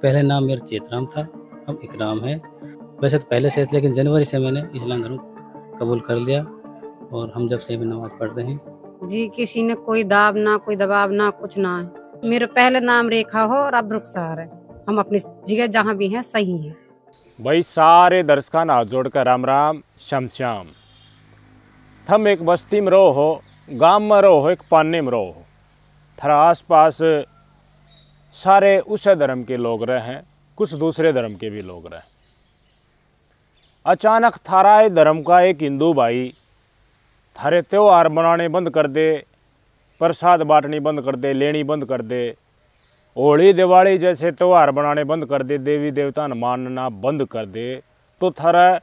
पहले नाम मेरा चेतराम था, अब इकराम है। वैसे तो पहले से, लेकिन जनवरी से मैंने इस्लाम धर्म कबूल कर लिया और हम जब से भी नमाज पढ़ते हैं। जी किसी ने कोई दाब ना, कोई दबाव ना, कुछ ना है। मेरा पहले नाम रेखा हो और अब रुखसार है। हम अपनी जगह जहाँ भी हैं सही हैं। भाई सारे दर्शकों हाथ जोड़कर राम राम श्याम श्याम। थम एक बस्ती में रहो हो, गांव में रहो हो, एक पाने में रहो हो, थारा आस पास सारे उस धर्म के लोग रहे हैं, कुछ दूसरे धर्म के भी लोग रहे। अचानक थारा धर्म का एक हिंदू भाई थारे त्योहार मनाने बंद कर दे, प्रसाद बांटनी बंद कर दे, लेनी बंद कर दे, होली दिवाली जैसे त्यौहार बनाने बंद कर दे, देवी देवता मानना बंद कर दे, तो थारा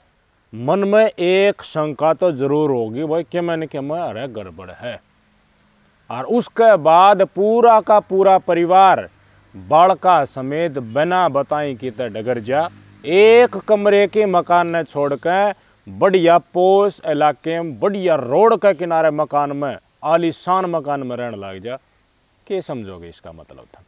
मन में एक शंका तो जरूर होगी भाई कि मैंने क्या मैं अरे गड़बड़ है। और उसके बाद पूरा का पूरा परिवार बालका समेत बिना बताई कि डगर जा एक कमरे के मकान ने छोड़कर बढ़िया पोस इलाके में बढ़िया रोड के किनारे मकान में आलीशान मकान में रहने लग जा। क्या समझोगे इसका मतलब था?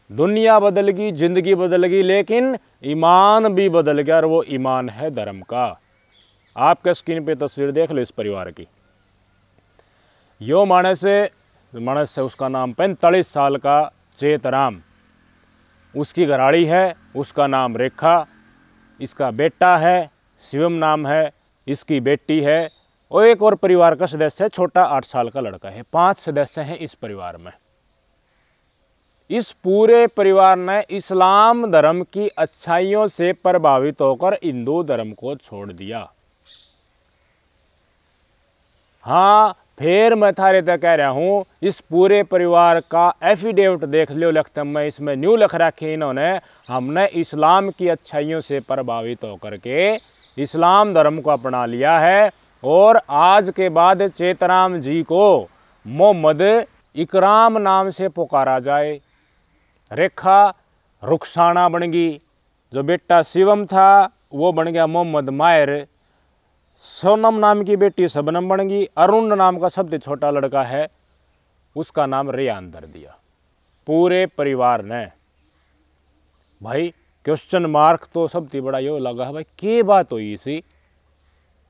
दुनिया बदल गई, जिंदगी बदल गई, लेकिन ईमान भी बदल गया और वो ईमान है धर्म का। आपके स्क्रीन पे तस्वीर देख लो इस परिवार की। यो मानस है, उसका नाम 45 साल का चेतराम, उसकी घराड़ी है, उसका नाम रेखा, इसका बेटा है शिवम नाम है, इसकी बेटी है और एक और परिवार का सदस्य है, छोटा 8 साल का लड़का है। 5 सदस्य हैं इस परिवार में। इस पूरे परिवार ने इस्लाम धर्म की अच्छाइयों से प्रभावित होकर हिंदू धर्म को छोड़ दिया। हाँ, फिर मैं थारे तक कह रहा हूं, इस पूरे परिवार का एफिडेविट देख लियो, लिखते मैं इसमें न्यू लिख रखे इन्होंने, हमने इस्लाम की अच्छाइयों से प्रभावित होकर के इस्लाम धर्म को अपना लिया है और आज के बाद चेतराम जी को मोहम्मद इकराम नाम से पुकारा जाए। रेखा रुखसाना बन गई, जो बेटा शिवम था वो बन गया मोहम्मद मायर, सोनम नाम की बेटी शबनम बन गई, अरुण नाम का सबसे छोटा लड़का है उसका नाम रेयान धर दिया। पूरे परिवार ने भाई क्वेश्चन मार्क तो सबसे बड़ा यो लगा भाई के बात हुई इसी,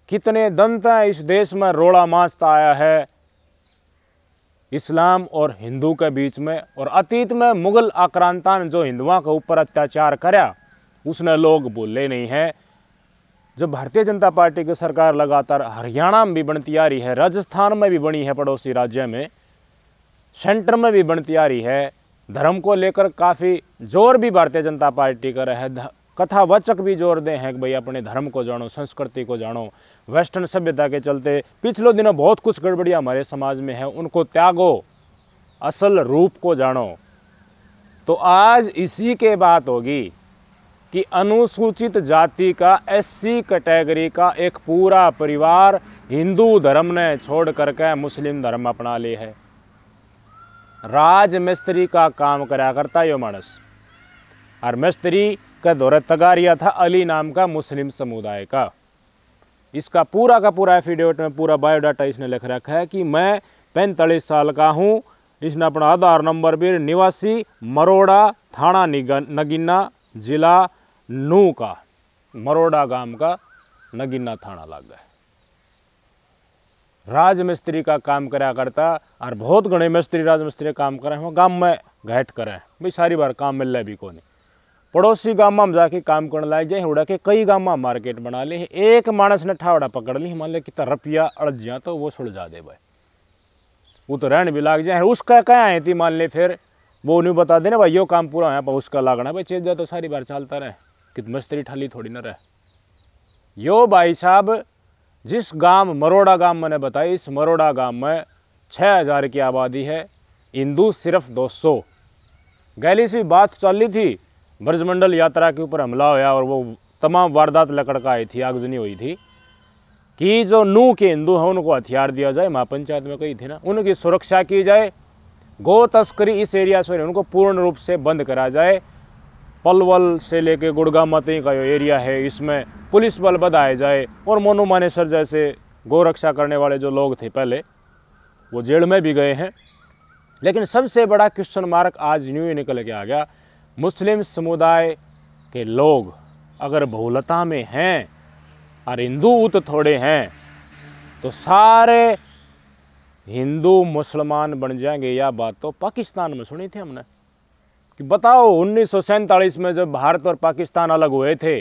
कितने दंत इस देश में रोड़ा माचता आया है इस्लाम और हिंदू के बीच में। और अतीत में मुगल आक्रांता ने जो हिंदुओं के ऊपर अत्याचार कराया उसने लोग भूले नहीं है। जब भारतीय जनता पार्टी की सरकार लगातार हरियाणा में भी बनती आ रही है, राजस्थान में भी बनी है, पड़ोसी राज्य में, सेंटर में भी बनती आ रही है, धर्म को लेकर काफ़ी जोर भी भारतीय जनता पार्टी कर रहा है, कथावाचक भी जोर दे हैं कि भाई अपने धर्म को जानो, संस्कृति को जानो। वेस्टर्न सभ्यता के चलते पिछले दिनों बहुत कुछ गड़बड़ियाँ हमारे समाज में है, उनको त्यागो, असल रूप को जानो। तो आज इसी के बात होगी कि अनुसूचित जाति का SC कैटेगरी का एक पूरा परिवार हिंदू धर्म ने छोड़ करके मुस्लिम धर्म अपना ले है। राज मिस्त्री का काम करा करता यो मानस, और मिस्त्री का दौरे तगारिया था अली नाम का मुस्लिम समुदाय का। इसका पूरा का पूरा एफिडेविट में पूरा बायोडाटा इसने लिख रखा है कि मैं 45 साल का हूँ। इसने अपना आधार नंबर भी निवासी मरोड़ा, थाना नगीना, जिला नू का, मरोड़ा गांव का नगीना थाना लग गया। राजमिस्त्री का काम करा करता और बहुत गणे मिस्त्री राजमिस्त्री काम करे वो गांव में घाट करे भाई, सारी बार काम मिल रहा भी को नहीं। पड़ोसी गांव में जाके काम करने लग जाए, उड़ा के कई गांव में मार्केट बना ली। एक मानस ने ठावड़ा पकड़ ली, मान ले कितना रुपया अड़ जा तो वो सुलझा दे भाई, वो तो रहने भी लग जाए। उसका क्या आई थी मान ले, फिर वो नहीं बता देना भाई यो काम पूरा है पर उसका लागना भाई, चेत जाए तो सारी बार चलता रहे, कि मिस्त्री ठाली थोड़ी ना रहे। यो भाई साहब जिस गांव मरोड़ा गांव मैंने बताया, इस मरोड़ा गांव में 6000 की आबादी है, हिंदू सिर्फ 200। गैली सी बात चल रही थी, ब्रजमंडल यात्रा के ऊपर हमला होया और वो तमाम वारदात लकड़का आई थी, आगजनी हुई थी कि जो नू के हिंदू हैं उनको हथियार दिया जाए, महापंचायत में कही थी ना, उनकी सुरक्षा की जाए, गो तस्करी इस एरिया से उनको पूर्ण रूप से बंद करा जाए। पलवल से लेके गुड़गांव मती का जो एरिया है इसमें पुलिस बल बढ़ाया जाए और मोनू मानेसर जैसे गौ रक्षा करने वाले जो लोग थे पहले वो जेल में भी गए हैं। लेकिन सबसे बड़ा क्वेश्चन मार्क आज न्यू निकल के आ गया, मुस्लिम समुदाय के लोग अगर बहुलता में हैं और हिंदू उत थोड़े हैं तो सारे हिंदू मुसलमान बन जाएंगे। यह बात तो पाकिस्तान में सुनी थी हमने कि बताओ 1947 में जब भारत और पाकिस्तान अलग हुए थे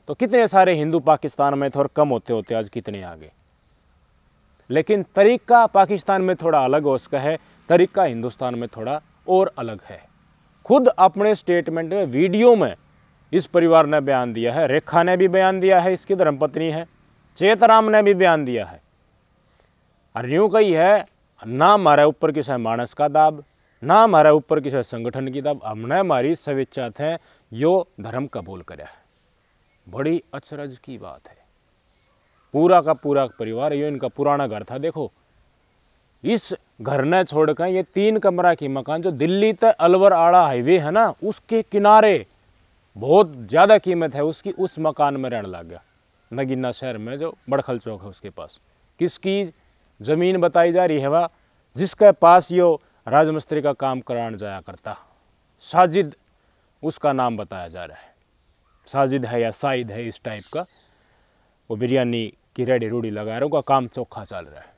तो कितने सारे हिंदू पाकिस्तान में थे और कम होते होते आज कितने आगे। लेकिन तरीका पाकिस्तान में थोड़ा अलग हो उसका है, तरीका हिंदुस्तान में थोड़ा और अलग है। खुद अपने स्टेटमेंट में वीडियो में इस परिवार ने बयान दिया है, रेखा ने भी बयान दिया है, इसकी धर्मपत्नी है, चेतराम ने भी बयान दिया है। और यूँ कही है ना हमारे ऊपर किसी मानस का दाब, ना हमारे ऊपर किसी संगठन की दाब, हमने हमारी स्वेच्छा थे यो धर्म कबूल करे। बड़ी अचरज की बात है। पूरा का पूरा परिवार, ये इनका पुराना घर था। देखो इस घर ने छोड़कर ये 3 कमरा की मकान जो दिल्ली तक अलवर आड़ा हाईवे है ना उसके किनारे बहुत ज़्यादा कीमत है उसकी, उस मकान में रहने लग गया नगीना शहर में जो बड़खल चौक है उसके पास। किसकी ज़मीन बताई जा रही है? वह जिसके पास यो राजमिस्त्री का काम कराने जाया करता, साजिद उसका नाम बताया जा रहा है। साजिद है या साइद है इस टाइप का, वो बिरयानी की रेडी रूडी लगा रहा है, उसका काम चोखा चल रहा है।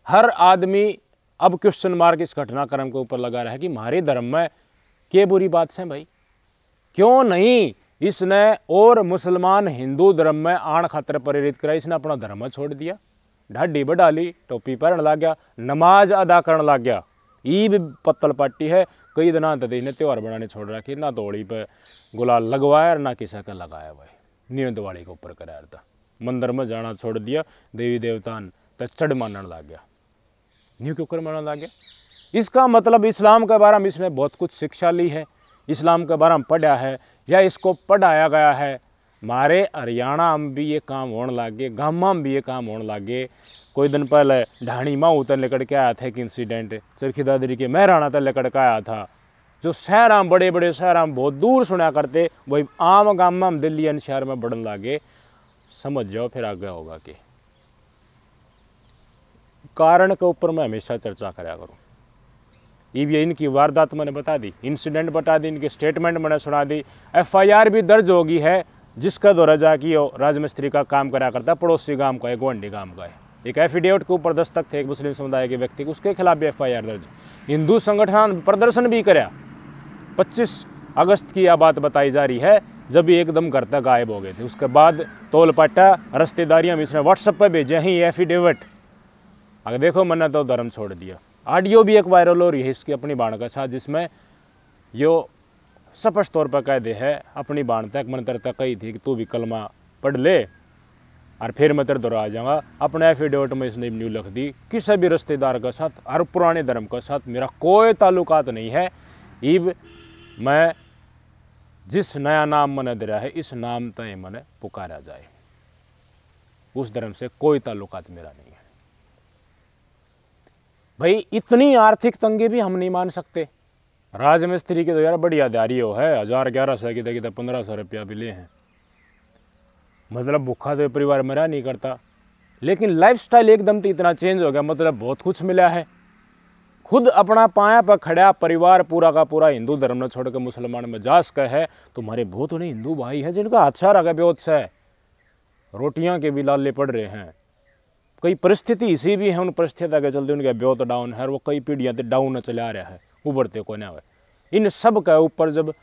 हर आदमी अब क्वेश्चन मार्क इस घटनाक्रम के ऊपर लगा रहा है कि हमारे धर्म में क्या बुरी बात है भाई, क्यों नहीं इसने और मुसलमान हिंदू धर्म में आण खातर प्रेरित करा, इसने अपना धर्म छोड़ दिया, ढाडी बढ़ा ली, टोपी पहन लग गया, नमाज अदा करने लग गया। ईद पत्तल पाटी है, कई दिन तक इसने त्यौहार बनाने छोड़ रखी, ना दौड़ी पे गुलाल लगवाया ना किसी का लगाया भाई, न्यू दिवाली के ऊपर कराया था। मंदिर में जाना छोड़ दिया, देवी देवतान तो चढ़ मानने लग गया, न्यू के ऊपर मानने लग गया। इसका मतलब इस्लाम के बारे में इसने बहुत कुछ शिक्षा ली है, इस्लाम के बारे में पढ़ा है या इसको पढ़ाया गया है। हमारे हरियाणा में भी ये काम होने लग गए, गामा में भी ये काम होने लग गए। कोई दिन पहले ढाणी माऊ तक लेकर के आया था एक इंसिडेंट, चरखी दादरी के महराणा तक लेकर के आया था, जो शहर में बड़े बड़े शहर में बहुत दूर सुना करते वही आम गामा में दिल्ली अन्य शहर में बढ़ने लगे। समझ जाओ फिर आगे होगा कि कारण के ऊपर मैं हमेशा चर्चा कराया करूँ। ये इनकी वारदात मैंने बता दी, इंसिडेंट बता दी, इनके स्टेटमेंट मैंने सुना दी, FIR भी दर्ज होगी है जिसका द्वारा जाकि राजमिस्त्री का काम करा करता पड़ोसी गांव का है, गोंडी गांव का है। एक एफिडेविट के ऊपर दस्तक थे एक मुस्लिम समुदाय के व्यक्ति को, उसके खिलाफ भी FIR दर्ज। हिंदू संगठन प्रदर्शन भी कराया। 25 अगस्त की यह बात बताई जा रही है जब भी एकदम घर तक गायब हो गए थे। उसके बाद तोल पट्टा रिश्तेदारियाँ भी इसने व्हाट्सएप पर भेजे ही एफिडेविट, अगर देखो मैंने तो धर्म छोड़ दिया। ऑडियो भी एक वायरल हो रही है इसकी अपनी बाण के साथ, जिसमें यो स्पष्ट तौर पर कह दे है अपनी बाण तक मन तेरे तक कही थी कि तू भी कलमा पढ़ ले और फिर मैं तेरे दौरा आ जाऊँगा। अपने एफिडेविट में इसने न्यू लिख दी किसी भी रिश्तेदार के साथ और पुराने धर्म के साथ मेरा कोई ताल्लुकात नहीं है। ईब मैं जिस नया नाम मैंने दे रहा है इस नाम तय मैंने पुकारा जाए, उस धर्म से कोई ताल्लुकात मेरा नहीं है। भाई इतनी आर्थिक तंगी भी हम नहीं मान सकते। राजमिस्त्री की तो यार बढ़िया दिहाड़ी हो है, 1000-1100 की तक 1500 रुपया भी ले हैं, मतलब भूखा तो परिवार मेरा नहीं करता। लेकिन लाइफस्टाइल एकदम तो इतना चेंज हो गया, मतलब बहुत कुछ मिला है। खुद अपना पाया पर खड़ा परिवार पूरा का पूरा हिंदू धर्म ने छोड़कर मुसलमान में जा सका है। तुम्हारे बहुत उन्हें हिंदू भाई हैं जिनका हादसा रहा बहुत से रोटियां के भी लाले पड़ रहे हैं। कई परिस्थिति इसी भी है, उन परिस्थितियों के चलते उनका ब्योत डाउन है, वो कई पीढ़ियाँ तो डाउन चले आ रहा है, उभरते को ना हुए। इन सब के ऊपर जब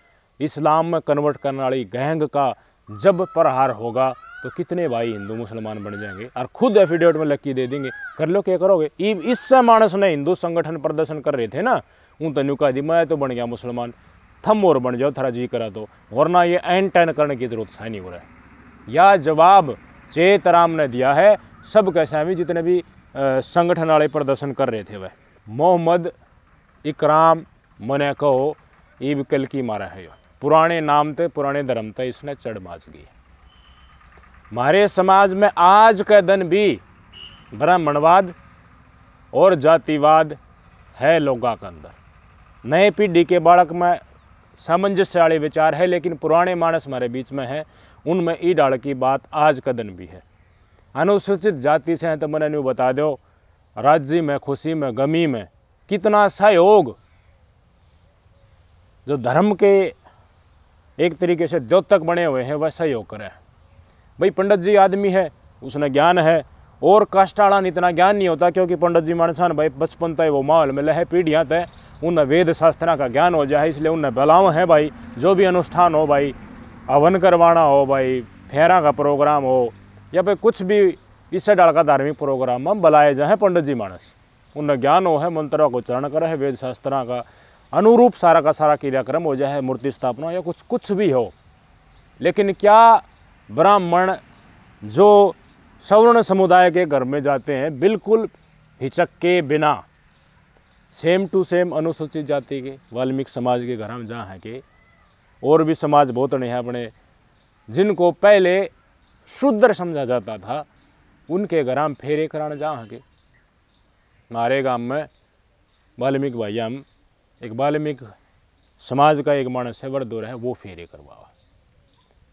इस्लाम में कन्वर्ट करने वाली गैंग का जब प्रहार होगा तो कितने भाई हिंदू मुसलमान बन जाएंगे और खुद एफिडेविट में लक्की दे देंगे, कर लो क्या करोगे। इससे मानस ने हिंदू संगठन प्रदर्शन कर रहे थे ना, उन तनु कह दी मैं तो बन गया मुसलमान, थम और बन जाओ थारा जी करा तो, वरना ये एन टैन करने की जरूरत है नहीं हो रहा है। यह जवाब चेतराम ने दिया है सब कैसे भी जितने भी संगठन वाले प्रदर्शन कर रहे थे। वह मोहम्मद इकराम मने कहो ईब कल की मारा है, पुराने नाम थे पुराने धर्म थे इसने चढ़ माच गई। हमारे समाज में आज का दिन भी ब्राह्मणवाद और जातिवाद है लोगों के अंदर। नए पीढ़ी के बालक में सामंजस्य वाले विचार है, लेकिन पुराने मानस हमारे बीच में है, उनमें ई डाल की बात आज का दिन भी है। अनुसूचित जाति से हैं तो मैंने न्यू बता दो, राज्य में खुशी में गमी में कितना सहयोग जो धर्म के एक तरीके से द्योतक बने हुए हैं वैसा ही होकर है। भाई पंडित जी आदमी है, उसने ज्ञान है, और काष्टाला ने इतना ज्ञान नहीं होता, क्योंकि पंडित जी मानसान भाई बचपन तय वो माहौल में लहे पीढ़ियाँ तय उन्हें वेद शास्त्रा का ज्ञान हो जाए, इसलिए उन्हें बलाव है भाई जो भी अनुष्ठान हो, भाई हवन करवाना हो, भाई फेरा का प्रोग्राम हो, या भाई कुछ भी इससे डाल का धार्मिक प्रोग्राम हम बुलाए जाए पंडित जी मानस, उन्हें ज्ञान हो है, मंत्रों को उच्चारण करे है, वेद शास्त्रा का अनुरूप सारा का सारा क्रियाक्रम हो जाए, मूर्ति स्थापना या कुछ भी हो। लेकिन क्या ब्राह्मण जो सवर्ण समुदाय के घर में जाते हैं बिल्कुल हिचक के बिना, सेम टू सेम अनुसूचित जाति के वाल्मीकि समाज के घर में जहाँ है के, और भी समाज बहुत नहीं है अपने जिनको पहले शूद्र समझा जाता था, उनके घर में फेरे कराने जहाँ के। हमारे गांव में वाल्मीकि भाई हम एक वाल्मीकि समाज का एक मानस है वर्दोर है, वो फेरे करवावा,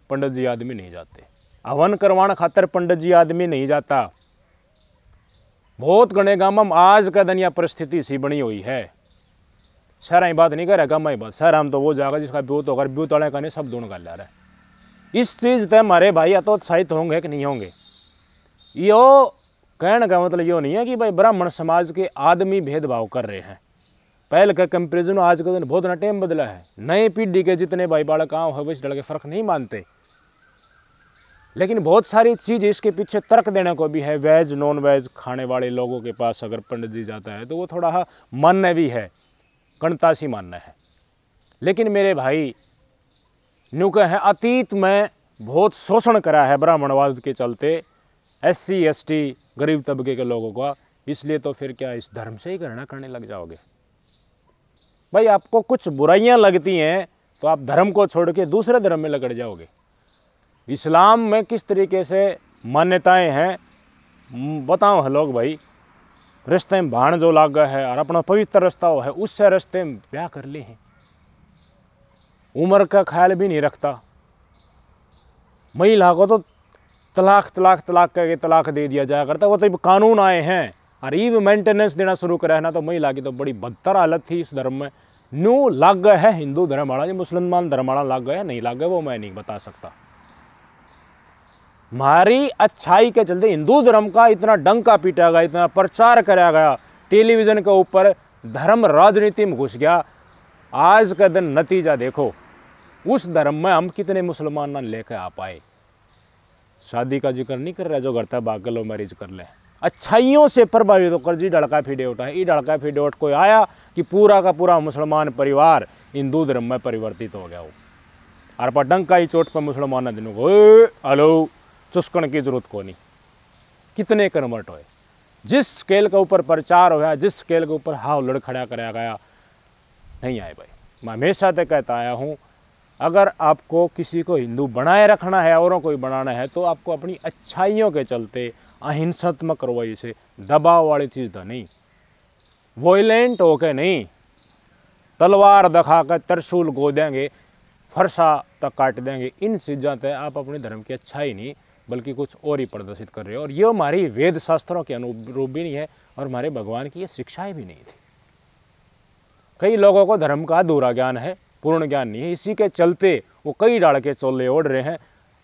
पंडित जी आदमी नहीं जाते। हवन करवाने खातर पंडित जी आदमी नहीं जाता। बहुत घने गांव में आज का दिन यह परिस्थिति सी बनी हुई है। शहर ही बात नहीं कर रहा, गाँव ही बात। शहर हम तो वो जाएगा जिसका ब्यूत होकर ब्यूत वाले का नहीं सब दोनों कर ला रहा है। इस चीज़ से हमारे भाई या तो उत्साहित होंगे कि नहीं होंगे। यो कहने का मतलब यो नहीं है कि भाई ब्राह्मण समाज के आदमी भेदभाव कर रहे हैं। पहले का कंपेरिजन आज का दिन बहुत ना टाइम बदला है। नए पीढ़ी के जितने भाई बालक आँव है वो इस डर के फर्क नहीं मानते, लेकिन बहुत सारी चीज़ इसके पीछे तर्क देने को भी है। वेज नॉन वेज खाने वाले लोगों के पास अगर पंडित जी जाता है तो वो थोड़ा मान्य भी है, कणतासी मान्य है। लेकिन मेरे भाई न्यू कह है अतीत में बहुत शोषण करा है ब्राह्मणवाद के चलते SC ST गरीब तबके के लोगों का, इसलिए तो फिर क्या इस धर्म से ही गणना करने लग जाओगे। भाई आपको कुछ बुराइयां लगती हैं तो आप धर्म को छोड़ के दूसरे धर्म में लगड़ जाओगे। इस्लाम में किस तरीके से मान्यताएं हैं बताओ है लोग भाई। रिश्ते में भाण जो लागा है और अपना पवित्र रास्ता हो है उससे रिश्ते में ब्याह कर ले हैं। उम्र का ख्याल भी नहीं रखता। महिला को तो तलाक करके तलाक दे दिया जाया करता। वो तो कानून आए हैं और ईव मेंटेनेंस देना शुरू करा है ना, तो महिला की तो बड़ी बदतर हालत थी इस धर्म में। न्यू लाग गए है हिंदू धर्म वाला, जो मुसलमान धर्म वाला लाग गया नहीं लाग गया वो मैं नहीं बता सकता। हमारी अच्छाई के चलते हिंदू धर्म का इतना डंका पीटा गया, इतना प्रचार कराया गया, टेलीविजन के ऊपर धर्म राजनीति में घुस गया। आज का दिन नतीजा देखो, उस धर्म में हम कितने मुसलमान लेकर आ पाए। शादी का जिक्र नहीं कर रहा, जो घर था भाग लो मैरिज कर ले। अच्छाइयों से प्रभावित होकर जी डड़का फीडे उठा है। ये डड़का फीडे उठ कोई आया कि पूरा का पूरा मुसलमान परिवार हिंदू धर्म में परिवर्तित हो गया हो। और पर डंका ही चोट पर मुसलमान दिनों को हेलो चुस्कन की जरूरत को नहीं। कितने कन्वर्ट हुए, जिस स्केल के ऊपर प्रचार होया, जिस स्केल के ऊपर हाव लड़ खड़ा कराया गया नहीं आए भाई। मैं हमेशा तक कहता आया हूँ, अगर आपको किसी को हिंदू बनाए रखना है, औरों को बनाना है, तो आपको अपनी अच्छाइयों के चलते अहिंसात्मक रवैये से, दबाव वाली चीज़ तो नहीं, वॉयलेंट होके नहीं, तलवार दिखाकर त्रिशूल गो देंगे, फरसा तक काट देंगे, इन चीज़ों से आप अपने धर्म की अच्छाई नहीं बल्कि कुछ और ही प्रदर्शित कर रहे हो। और ये हमारी वेद शास्त्रों के अनुरूप भी नहीं है और हमारे भगवान की ये शिक्षाएं भी नहीं थी। कई लोगों को धर्म का अधूरा ज्ञान है, पूर्ण ज्ञान नहीं है, इसी के चलते वो कई डाल के चोले ओढ़ रहे हैं।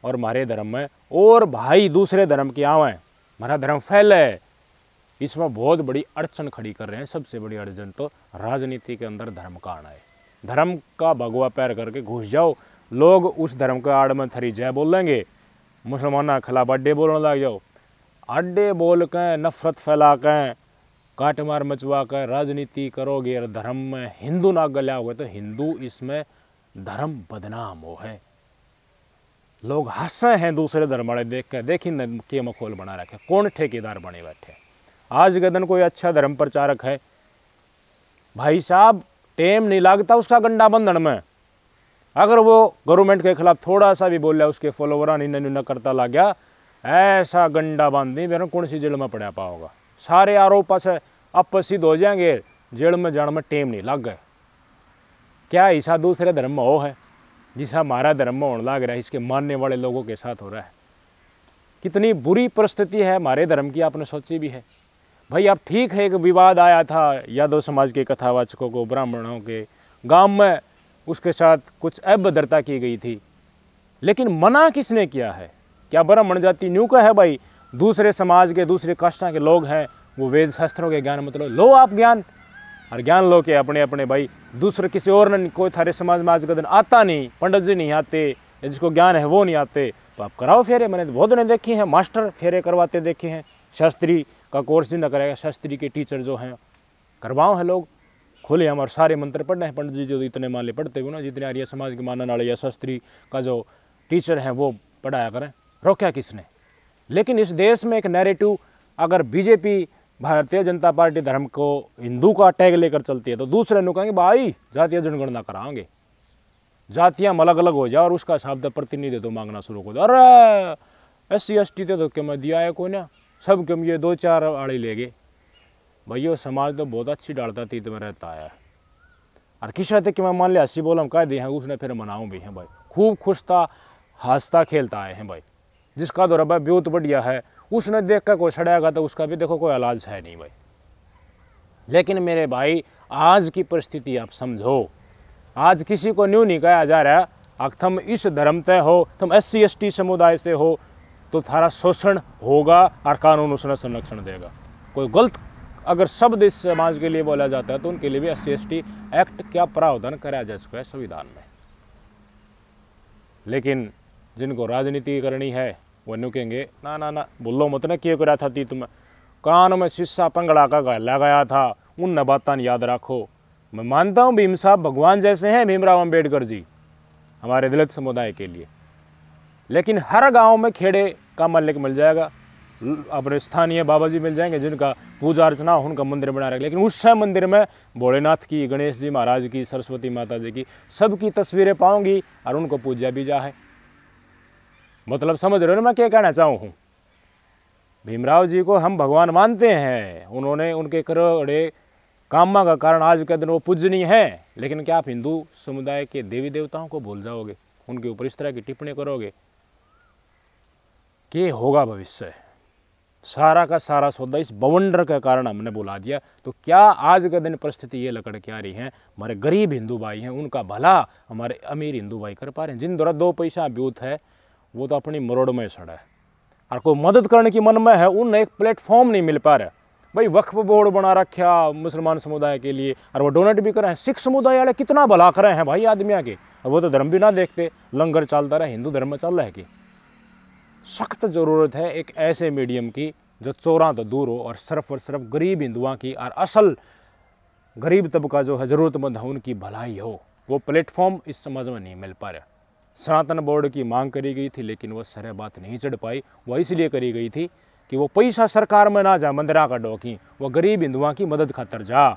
और हमारे धर्म में और भाई दूसरे धर्म की आवें, हमारा धर्म फैले, इसमें बहुत बड़ी अड़चन खड़ी कर रहे हैं। सबसे बड़ी अड़चन तो राजनीति के अंदर धर्म का आना है। धर्म का भगवा पैर करके घुस जाओ, लोग उस धर्म के आड़ में थरी जय बोलेंगे, मुसलमाना के खिलाफ अड्डे बोलने लग जाओ। अड्डे बोल के नफरत फैला के काट मार मचवा कर राजनीति करोगे और धर्म में हिंदू ना गल्या हुए तो हिंदू इसमें धर्म बदनाम हो है। लोग हंसे हैं दूसरे धर्म वाले देख कर, देखी न के मखौल बना रखे, कौन ठेकेदार बने बैठे। आज के दिन कोई अच्छा धर्म प्रचारक है भाई साहब, टेम नहीं लगता उसका गंडा बंधन में। अगर वो गवर्नमेंट के खिलाफ थोड़ा सा भी बोल रहा, उसके फॉलोवर न करता लग गया, ऐसा गंडा बांध दी मेरे कौन सी जेल में पड़ा पाओगा। सारे आरोप से अपसिद्ध हो जाएंगे, जेल में जाने में टेम नहीं लग गए। क्या ऐसा दूसरे धर्म में हो है जिसा हमारा धर्म में होने लग रहा है, इसके मानने वाले लोगों के साथ हो रहा है। कितनी बुरी परिस्थिति है हमारे धर्म की, आपने सोची भी है भाई। अब ठीक है, एक विवाद आया था यादव समाज के कथावाचकों को ब्राह्मणों के गांव में उसके साथ कुछ अभद्रता की गई थी, लेकिन मना किसने किया है? क्या ब्राह्मण जाति न्यू का है भाई? दूसरे समाज के, दूसरे काष्ठा के लोग हैं, वो वेद शास्त्रों के ज्ञान मतलब लो आप ज्ञान, और ज्ञान लो के अपने अपने भाई। दूसरे किसी और ने कोई थारे समाज में आज का दिन आता नहीं, पंडित जी नहीं आते, जिसको ज्ञान है वो नहीं आते, तो आप कराओ फेरे। मैंने बहुत ने देखे हैं, मास्टर फेरे करवाते देखे हैं। शास्त्री का कोर्स जिन्हें करेगा, शास्त्री के टीचर जो हैं करवाओ हैं लोग खुले हम, और सारे मंत्र पढ़ रहे हैं। पंडित जी जो इतने मान ले पढ़ते हुए ना, जितने आर्य समाज के मानने वाले या शास्त्री का जो टीचर हैं वो पढ़ाया करें, रोका किसने? लेकिन इस देश में एक नैरेटिव, अगर बीजेपी भारतीय जनता पार्टी धर्म को हिंदू का टैग लेकर चलती है तो दूसरे लोग कहेंगे भाई जातीय जनगणना कराएंगे, जातियाँ अलग अलग हो जाए और उसका शब्द प्रतिनिधि तो मांगना शुरू हो जाए। अरे SC ST तो क्यों मैं दिया है कोई ना, सब क्यों ये 2-4 आड़े ले गए। भैया समाज तो बहुत अच्छी डालता थी तो मैं रहता है, और किसा थे कि मैं मान लिया 80 बोल हम कह दिए हैं, उसने फिर मनाऊँ भी हैं भाई, खूब खुश था, हंसता खेलता आए हैं भाई। जिसका तो रबा बहुत बढ़िया है, उसने देख कर कोई सड़ेगा तो उसका भी देखो कोई इलाज है नहीं भाई। लेकिन मेरे भाई आज की परिस्थिति आप समझो, आज किसी को न्यू नहीं कहा जा रहा, अगर तुम इस धर्म से हो, तुम SC ST समुदाय से हो तो थारा शोषण होगा और कानून उसने संरक्षण देगा। कोई गलत अगर शब्द इस समाज के लिए बोला जाता है तो उनके लिए भी SC ST एक्ट क्या प्रावधान कराया जा सकता है संविधान में। लेकिन जिनको राजनीति करनी है वो न्यू कहेंगे ना ना ना बोलो मत ना, क्यों करा था तुम कान में शीशा पंगड़ा का गला गया था, उन बातें याद रखो। मैं मानता हूँ भीम साहब भगवान जैसे हैं, भीमराव अंबेडकर जी हमारे दलित समुदाय के लिए, लेकिन हर गांव में खेड़े का मल्लिक मिल जाएगा, अपने स्थानीय बाबा जी मिल जाएंगे जिनका पूजा अर्चना उनका मंदिर बना रहे, लेकिन उस मंदिर में भोलेनाथ की, गणेश जी महाराज की, सरस्वती माता जी की सबकी तस्वीरें पाऊंगी और उनको पूजा भी जा है। मतलब समझ रहे हो ना मैं क्या कहना चाहूँ हूँ? भीमराव जी को हम भगवान मानते हैं, उन्होंने उनके करोड़े कामों का कारण आज के दिन वो पूजनीय है, लेकिन क्या आप हिंदू समुदाय के देवी देवताओं को भूल जाओगे, उनके ऊपर इस तरह की टिप्पणी करोगे? क्या होगा भविष्य? सारा का सारा सौदा इस बवंडर के कारण हमने बुला दिया। तो क्या आज के दिन परिस्थिति ये लकड़ के आ रही है, हमारे गरीब हिंदू भाई हैं उनका भला हमारे अमीर हिंदू भाई कर पा रहे हैं? जिन द्वारा 2 पैसा ब्यूथ है वो तो अपनी मरोड़ में सड़ा है, और कोई मदद करने की मन में है उन्हें एक प्लेटफॉर्म नहीं मिल पा रहा। भाई वक्फ बोर्ड बना रखा मुसलमान समुदाय के लिए और वो डोनेट भी कर रहे हैं, सिख समुदाय वाले कितना भला कर रहे हैं भाई आदमियों के, और वो तो धर्म भी ना देखते, लंगर चलता रहे, हिंदू धर्म में चल रहा है कि। सख्त ज़रूरत है एक ऐसे मीडियम की जो चोरा तो दूर हो और सिर्फ गरीब हिंदुओं की और असल गरीब तबका जो है ज़रूरतमंद है उनकी भलाई हो। वो प्लेटफॉर्म इस समाज में नहीं मिल पा रहा। सनातन बोर्ड की मांग करी गई थी लेकिन वो सरे बात नहीं चढ़ पाई। वो इसलिए करी गई थी कि वो पैसा सरकार में ना जा मंदिरा का डोकी, वो गरीब हिंदुओं की मदद खातर जा।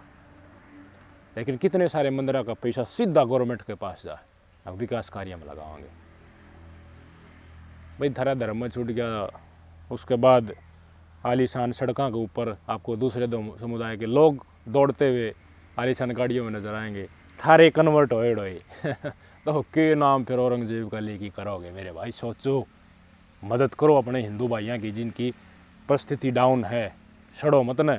लेकिन कितने सारे मंदिरा का पैसा सीधा गवर्नमेंट के पास जा, अब विकास कार्य में लगाओगे। भाई धरा धर्म में छूट गया, उसके बाद आलीशान सड़कों के ऊपर आपको दूसरे समुदाय के लोग दौड़ते हुए आलीशान गाड़ियों में नजर आएंगे, थारे कन्वर्ट होए तो के नाम फिर औरंगजेब का लेके करोगे? मेरे भाई सोचो, मदद करो अपने हिंदू भाइयों की जिनकी परिस्थिति डाउन है। सड़ो मत न,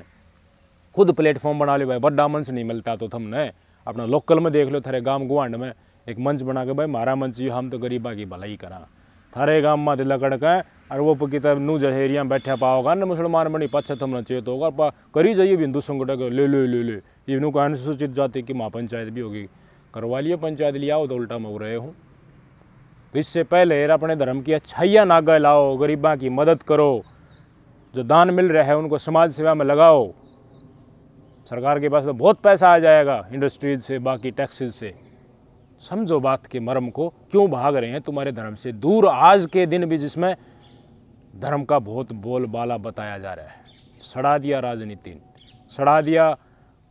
खुद प्लेटफॉर्म बना लो भाई। बड़ा मंच नहीं मिलता तो तुमने अपना लोकल में देख लो, थारे गांव गुआंड में एक मंच बना के भाई मारा मंच ये हम तो गरीबा की भलाई करा। थारे गांव में दिला कड़क है और वो किताब नू जहेरिया बैठा पाओगा न मुसलमान बनी पाछा तुमने चेत होगा करी जाइए हिंदू संगठन ले ले ले ले ये नू का अनुसूचित जाति की महापंचायत भी होगी, करवा लिए पंचायत लिया हो तो उल्टा मैं रहे हूँ। इससे पहले अपने धर्म की अच्छाइयाँ नागा लाओ, गरीबा की मदद करो, जो दान मिल रहा है उनको समाज सेवा में लगाओ। सरकार के पास तो बहुत पैसा आ जाएगा इंडस्ट्रीज से, बाकी टैक्सेस से। समझो बात के मर्म को, क्यों भाग रहे हैं तुम्हारे धर्म से दूर आज के दिन भी जिसमें धर्म का बहुत बोलबाला बताया जा रहा है। सड़ा दिया राजनीति, सड़ा दिया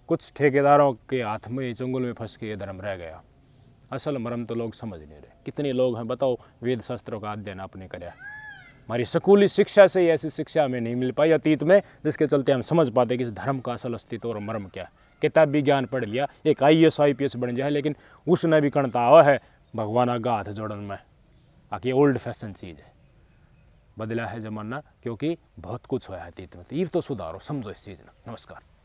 कुछ ठेकेदारों के हाथ में, चंगुल में फंस के ये धर्म रह गया। असल मर्म तो लोग समझ नहीं रहे। कितने लोग हैं बताओ वेद शास्त्रों का अध्ययन आपने कराया? हमारी स्कूली शिक्षा से ही ऐसी शिक्षा हमें नहीं मिल पाई अतीत में, जिसके चलते हम समझ पाते कि इस धर्म का असल अस्तित्व और मर्म क्या है। किताब भी ज्ञान पढ़ लिया, एक IAS IPS बन जाए, लेकिन उसने भी कणता हुआ है भगवान आगा हाथ जोड़न में। आके ओल्ड फैशन चीज़ है, बदला है जमाना, क्योंकि बहुत कुछ हुआ है अतीत में। तो ये तो सुधारो, समझो इस चीज़ में। नमस्कार।